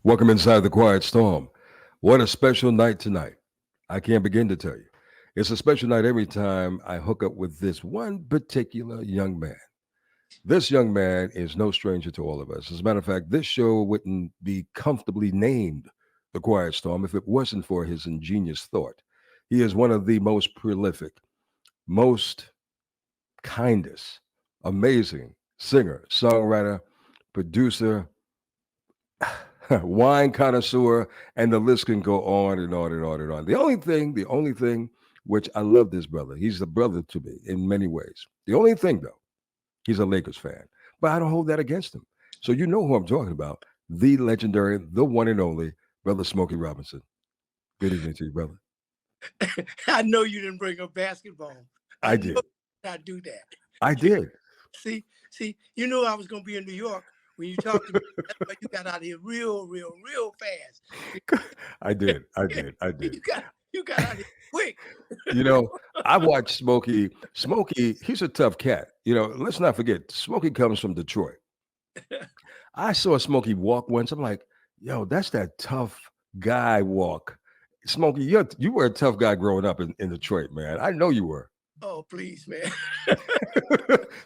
Welcome inside the Quiet Storm. What a special night tonight. I can't begin to tell you. It's a special night every time I hook up with this one particular young man. This young man is no stranger to all of us. As a matter of fact, this show wouldn't be comfortably named The Quiet Storm if it wasn't for his ingenious thought. He is one of the most prolific, most kindest, amazing singer, songwriter, producer, wine connoisseur, and the list can go on and on and on and on. The only thing, which I love this brother. He's a brother to me in many ways. The only thing, though, he's a Lakers fan, but I don't hold that against him. So you know who I'm talking about: the legendary, the one and only brother Smokey Robinson. Good evening to you, brother. I know you didn't bring up basketball. I did. I do that. I did. See, you knew I was going to be in New York when you talked to me. That's why you got out of here real fast. I did. You got out of here quick. You know, I watched Smokey. Smokey, he's a tough cat. Let's not forget, Smokey comes from Detroit. I saw Smokey walk once. I'm like, yo, that's that tough guy walk. Smokey, you were a tough guy growing up in Detroit, man. I know you were. Oh, please, man.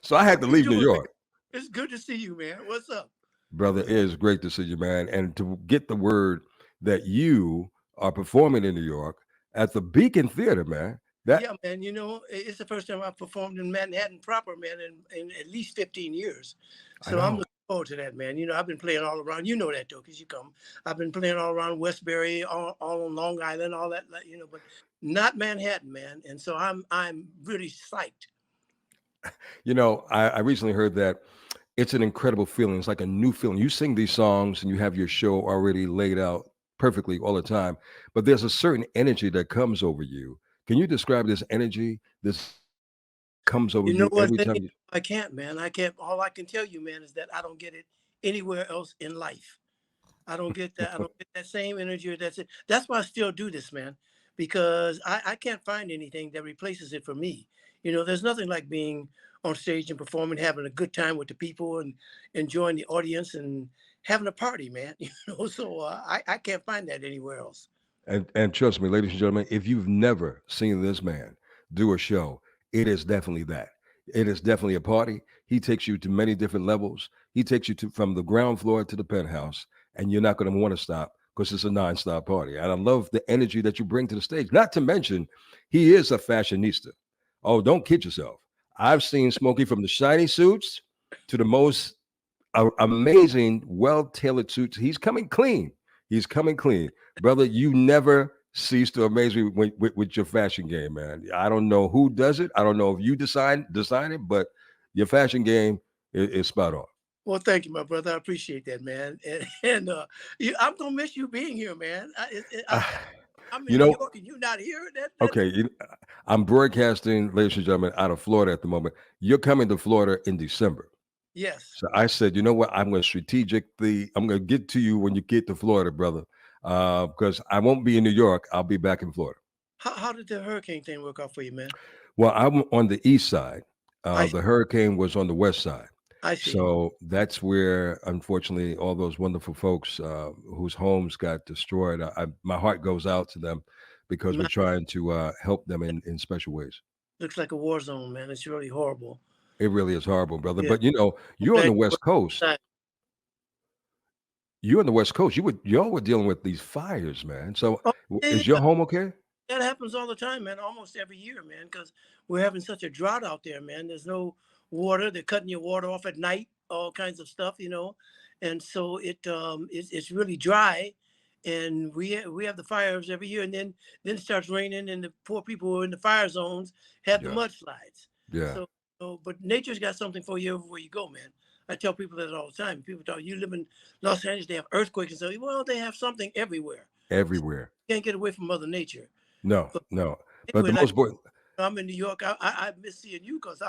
So I had to leave New York. It's good to see you, man. What's up? Brother, it is great to see you, man. And to get the word that you are performing in New York at the Beacon Theater, man. Yeah, man. It's the first time I've performed in Manhattan proper, man, in at least 15 years. So I'm looking forward to that, man. I've been playing all around. You know that, though, because you come. I've been playing all around Westbury, all on Long Island, all that, but not Manhattan, man. And so I'm really psyched. I recently heard that it's an incredible feeling. It's like a new feeling. You sing these songs and you have your show already laid out perfectly all the time, but there's a certain energy that comes over you. Can you describe this energy? This comes over you every time. I can't, man. I can't. All I can tell you, man, is that I don't get it anywhere else in life. I don't get that. I don't get that same energy. That's it. That's why I still do this, man, because I can't find anything that replaces it for me. There's nothing like being on stage and performing, having a good time with the people and enjoying the audience and having a party, man. So I can't find that anywhere else. And trust me, ladies and gentlemen, if you've never seen this man do a show, it is definitely that. It is definitely a party. He takes you to many different levels. He takes you from the ground floor to the penthouse, and you're not going to want to stop because it's a non-stop party. And I love the energy that you bring to the stage. Not to mention, he is a fashionista. Oh, don't kid yourself. I've seen Smokey from the shiny suits to the most amazing, well-tailored suits. He's coming clean. He's coming clean. Brother, you never cease to amaze me with your fashion game, man. I don't know who does it. I don't know if you design it, but your fashion game is spot on. Well, thank you, my brother. I appreciate that, man. And I'm gonna miss you being here, man. I'm in New York and you're not here. Okay, I'm broadcasting, ladies and gentlemen, out of Florida at the moment. You're coming to Florida in December. Yes. So I said, you know what? I'm going to get to you when you get to Florida, brother, because I won't be in New York. I'll be back in Florida. How did the hurricane thing work out for you, man? Well, I'm on the east side. The hurricane was on the west side. I see. So that's where, unfortunately, all those wonderful folks whose homes got destroyed, my heart goes out to them because we're trying to help them in special ways. Looks like a war zone, man. It's really horrible. It really is horrible, brother. Yeah. But you're on the West Coast. You're on the West Coast. Y'all were dealing with these fires, man. So is your home okay? That happens all the time, man. Almost every year, man, because we're having such a drought out there, man. There's no water. They're cutting your water off at night, all kinds of stuff, and so it's really dry, and we have the fires every year, and then it starts raining, and the poor people who are in the fire zones have the mudslides. Yeah. But nature's got something for you everywhere you go, man. I tell people that all the time. People talk, you live in Los Angeles, they have earthquakes and stuff. Well, they have something everywhere. Everywhere. You can't get away from Mother Nature. No. Anyway, But the most important. I'm in New York. I miss seeing you because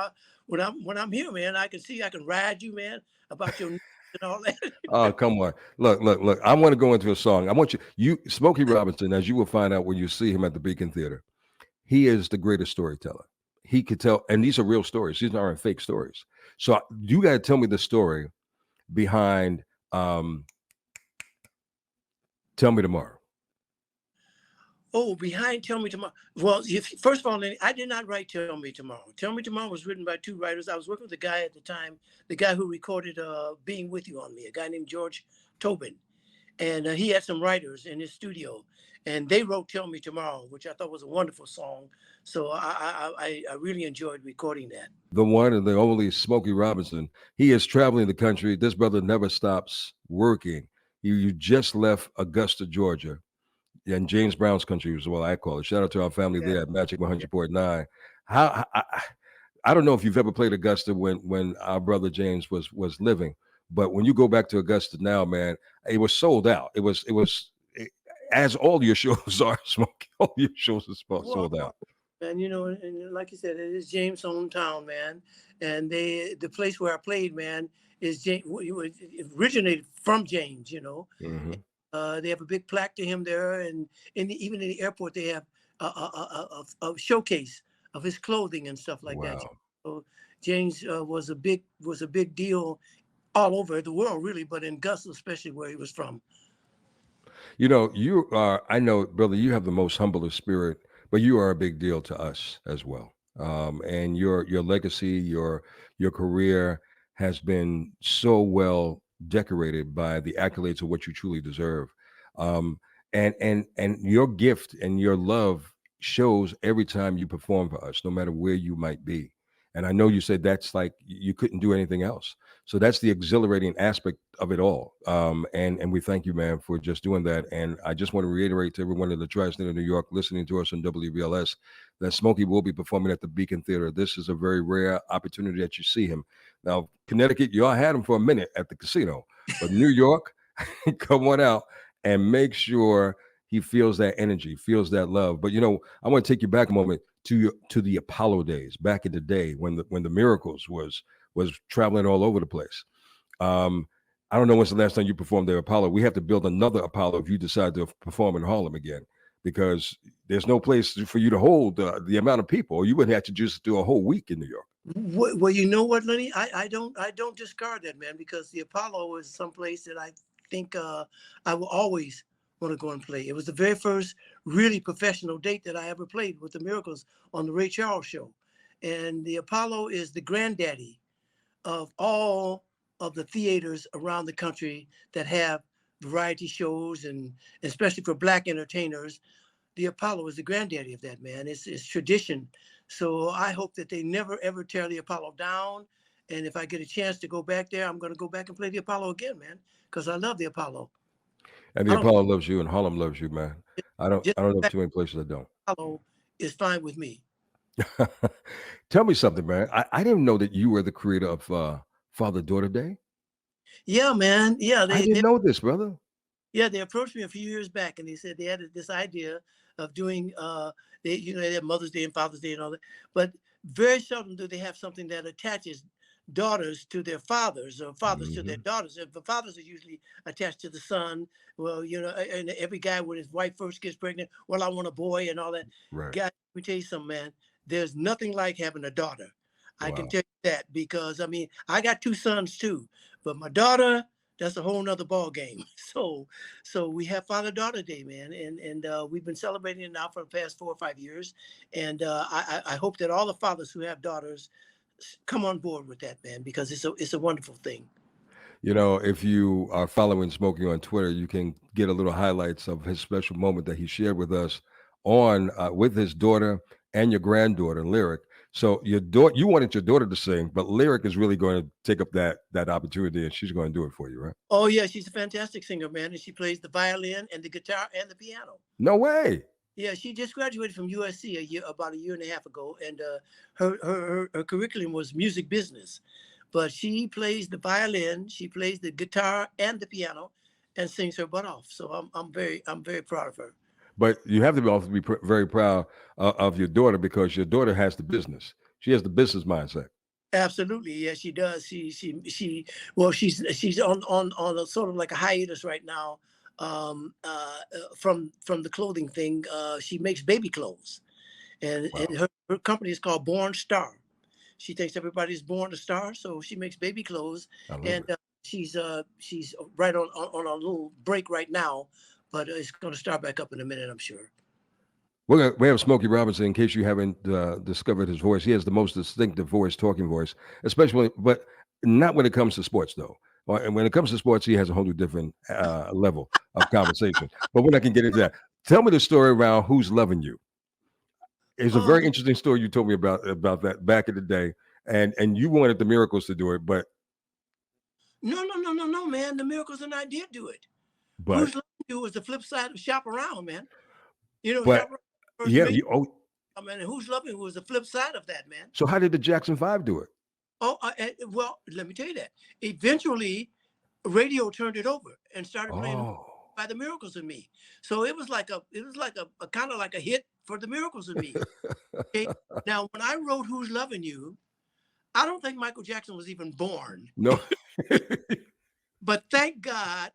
when I'm here, man, I can ride you, man, about your and all that. Oh, come on. Look. I want to go into a song. I want you, Smokey Robinson, as you will find out when you see him at the Beacon Theater, he is the greatest storyteller. He could tell, and these are real stories. These aren't fake stories. So you got to tell me the story behind Tell Me Tomorrow. Oh, behind Tell Me Tomorrow. Well, first of all, I did not write Tell Me Tomorrow. Tell Me Tomorrow was written by two writers. I was working with a guy at the time, the guy who recorded Being With You on Me, a guy named George Tobin. And he had some writers in his studio, and they wrote "Tell Me Tomorrow," which I thought was a wonderful song. So I really enjoyed recording that. The one and the only Smokey Robinson. He is traveling the country. This brother never stops working. You just left Augusta, Georgia, and James Brown's country is what I call it. Shout out to our family Yeah, there at Magic yeah. 100.9. How I don't know if you've ever played Augusta when our brother James was living, but when you go back to Augusta now, man, it was sold out. As all your shows are, Smokey. All your shows are Well, sold out. and and like you said, it is James' hometown, man. And the place where I played, man, is James. It originated from James. Hmm. They have a big plaque to him there, and even in the airport, they have a showcase of his clothing and stuff like that. Wow. So James was a big deal all over the world, really, but in Gus, especially where he was from. You know, you are, I know, brother, you have the most humblest spirit, but you are a big deal to us as well. And your legacy, your career has been so well decorated by the accolades of what you truly deserve. Um, and your gift and your love shows every time you perform for us, no matter where you might be. And I know you said that's like you couldn't do anything else. So that's the exhilarating aspect of it all. And we thank you, man, for just doing that. And I just want to reiterate to everyone in the tri-state of New York listening to us on WBLS that Smokey will be performing at the Beacon Theater. This is a very rare opportunity that you see him. Now, Connecticut, you all had him for a minute at the casino, but New York, come on out and make sure he feels that energy, feels that love. But I want to take you back a moment to the Apollo days, back in the day when the Miracles was traveling all over the place. Um, I don't know when's the last time you performed the Apollo. We have to build another Apollo if you decide to perform in Harlem again, because there's no place for you to hold the amount of people, or you would have to just do a whole week in New York. Well, you know what, Lenny? I don't discard that, man, because the Apollo is someplace that I think I will always want to go and play. It was the very first really professional date that I ever played with the Miracles on the Ray Charles show, and the Apollo is the granddaddy of all of the theaters around the country that have variety shows, and especially for Black entertainers, the Apollo is the granddaddy of that, man. It's tradition. So I hope that they never ever tear the Apollo down. And if I get a chance to go back there, I'm going to go back and play the Apollo again, man, because I love the Apollo. And the I don't Apollo loves you, and Harlem loves you, man. I don't just I don't know the of fact too many places that don't. that Apollo is fine with me. Tell me something, man. I didn't know that you were the creator of Father Daughter Day. Yeah, man. Yeah, I didn't know this, brother. they approached me a few years back, and they said they had this idea of doing they have Mother's Day and Father's Day and all that, but very seldom do they have something that attaches daughters to their fathers or fathers to their Hmm. daughters. If the fathers are usually attached to the son, well, and every guy when his wife first gets pregnant, well, I want a boy and all that. Right. Guys, let me tell you something, man. There's nothing like having a daughter. I can Wow. tell you that, because I mean I got two sons too, but my daughter, that's a whole nother ball game. So we have Father Daughter Day, man, and we've been celebrating it now for the past 4 or 5 years, and I hope that all the fathers who have daughters come on board with that, man, because it's a wonderful thing. If you are following Smokey on Twitter, you can get a little highlights of his special moment that he shared with us on with his daughter and your granddaughter, Lyric. So your daughter, you wanted your daughter to sing, but Lyric is really going to take up that opportunity, and she's going to do it for you, right? Oh yeah, she's a fantastic singer, man, and she plays the violin and the guitar and the piano. No way. Yeah, she just graduated from USC about a year and a half ago, and her curriculum was music business, but she plays the violin, she plays the guitar and the piano, and sings her butt off. So I'm very proud of her. But you have to be also be very proud of your daughter, because your daughter has the business. She has the business mindset. Absolutely, yeah, she does. She well, she's on a sort of like a hiatus right now, from the clothing thing. She makes baby clothes, and Wow. her company is called Born Star. She thinks everybody's born a star, so she makes baby clothes, I love and it. she's right on a little break right now, but it's going to start back up in a minute, I'm sure. We have Smokey Robinson. In case you haven't discovered his voice, he has the most distinctive voice, talking voice, especially, but not when it comes to sports, though. And when it comes to sports, he has a whole new different level of conversation. But we're not going to get into that. Tell me the story around Who's Loving You. It's a very Um, interesting story you told me about that back in the day, and you wanted the Miracles to do it, no, no, no, no, no, man. The Miracles and I did do it. but Who's Loving You was the flip side of Shop Around, man. You know, but Shop Around first yeah, radio, man, and Who's Loving You was the flip side of that, man. so how did the Jackson Five do it? Oh, well, let me tell you that. Eventually, radio turned it over and started playing Oh, by the Miracles in Me. So it was like a kind of like a hit for the Miracles in Me. Okay. Now, when I wrote Who's Loving You, I don't think Michael Jackson was even born. no. But thank God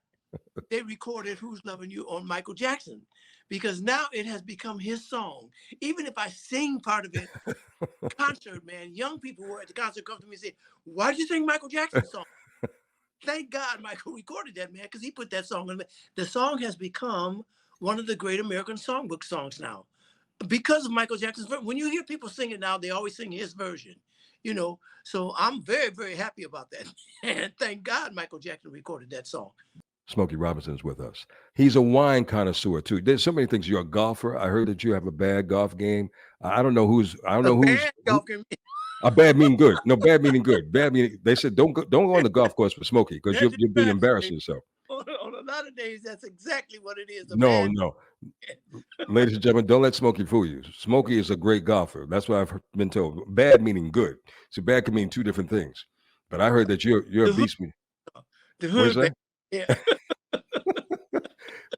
they recorded Who's Loving You on Michael Jackson, because now it has become his song. Even if I sing part of it, concert, man, young people who were at the concert come to me and say, "Why did you sing Michael Jackson's song?" Thank God Michael recorded that, man, because he put that song in. The song has become one of the great American songbook songs now because of Michael Jackson's version. When you hear people sing it now, they always sing his version, you know. So I'm very, very happy about that. And thank God Michael Jackson recorded that song. Smokey Robinson's with us. He's a wine connoisseur too. There's so many things. You're a golfer. I heard that you have a bad golf game. I don't know who's. I don't A know who's. bad golf game. A bad meaning good. No, bad meaning good. Bad meaning. They said don't go on the golf course with Smokey because That's you'll be embarrassing. embarrassing yourself. On a lot of days, that's exactly what it is. A No, bad. no, ladies and gentlemen, don't let Smokey fool you. Smokey is a great golfer. That's what I've been told. Bad meaning good. So bad can mean two different things. But I heard that you're a The hood, beast. the What is hood bad. that? Yeah.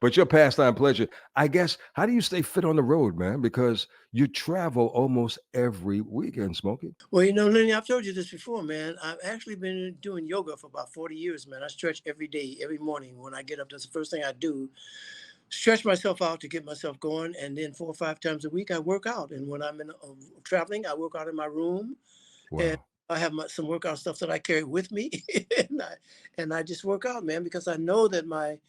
But your pastime pleasure, I guess. How do you stay fit on the road, man? Because you travel almost every weekend, Smokey. Well, you know, Lenny, I've told you this before, man. I've actually been doing yoga for about 40 years, man. I stretch every day, every morning when I get up. That's the first thing I do. Stretch myself out to get myself going. And then 4 or 5 times a week, I work out. And when I'm traveling, I work out in my room. And Wow. I have some workout stuff that I carry with me. and, I just work out, man, because I know that my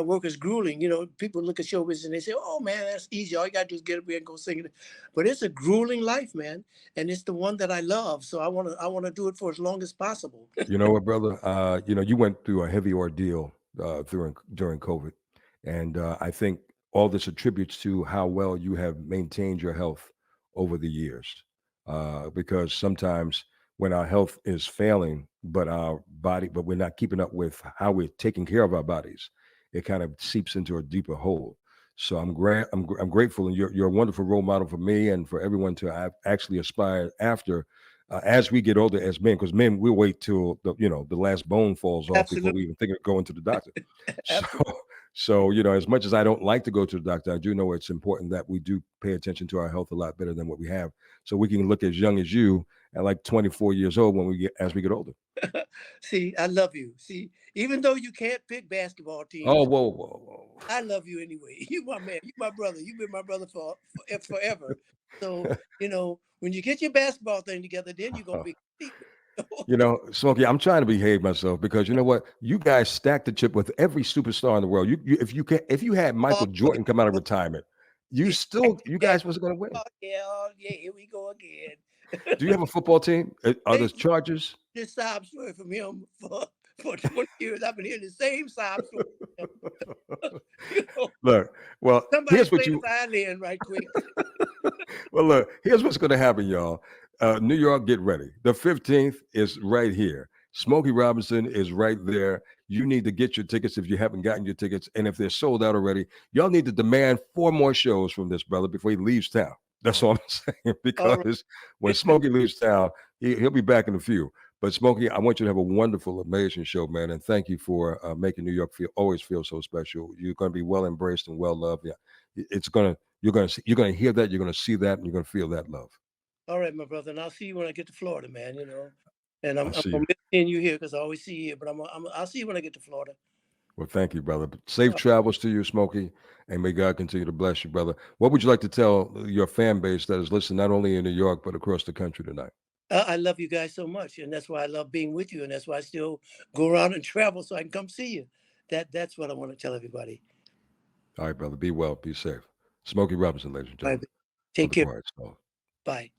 work is grueling. You know, people look at show business and they say, "Oh man, that's easy. All you gotta do is get up here and go sing it." But it's a grueling life, man, and it's the one that I love. So I wanna do it for as long as possible. You know what, brother? You went through a heavy ordeal during COVID, and I think all this attributes to how well you have maintained your health over the years. Because sometimes when our health is failing, but we're not keeping up with how we're taking care of our bodies, it kind of seeps into a deeper hole. So I'm grateful, and you're a wonderful role model for me and for everyone to actually aspire after as we get older as men, because men we'll wait till the last bone falls off before we Absolutely, even think of going to the doctor. So absolutely. so as much as I don't like to go to the doctor, I do know it's important that we do pay attention to our health a lot better than what we have, so we can look as young as you at like 24 years old when we get as we get older. See, I love you. See, even though you can't pick basketball Oh, teams, whoa, whoa, whoa. I love you anyway. You my man. You my brother. You've been my brother for forever. So when you get your basketball thing together, then you're gonna be complete. Smokey, I'm trying to behave myself because you know what? You guys stacked the chip with every superstar in the world. If you had Oh, Michael Jordan come out of retirement, you yeah, guys wasn't going to win. oh, yeah. Here we go again. Do you have a football team? Are Same the Chargers? this sob story from him for 20 years. I've been hearing the same sob story. From him. Look, well, Somebody here's what play the you violin right quick. well, look, here's what's going to happen, y'all. New York, get ready. The 15th is right here. Smokey Robinson is right there. You need to get your tickets if you haven't gotten your tickets. And if they're sold out already, y'all need to demand 4 more shows from this brother before he leaves town. That's all I'm saying. All right. Because when Smokey leaves town, he'll be back in a few. But Smokey, I want you to have a wonderful, amazing show, man. And thank you for making New York always feel so special. You're going to be well embraced and well loved. Yeah, it's gonna you're gonna hear that, you're gonna see that, and you're gonna feel that love. All right, my brother. And I'll see you when I get to Florida, man. And I'll I'm see gonna you. miss seeing you here because I always see you here. But I'll see you when I get to Florida. Well, thank you, brother. Safe travels to you, Smokey, and may God continue to bless you, brother. What would you like to tell your fan base that is listening not only in New York but across the country tonight? I love you guys so much, and that's why I love being with you, and that's why I still go around and travel so I can come see you. That's what I want to tell everybody. All right, brother. Be well. Be safe. Smokey Robinson, ladies and Bye. gentlemen, on Take the care. Quiet Storm. Bye.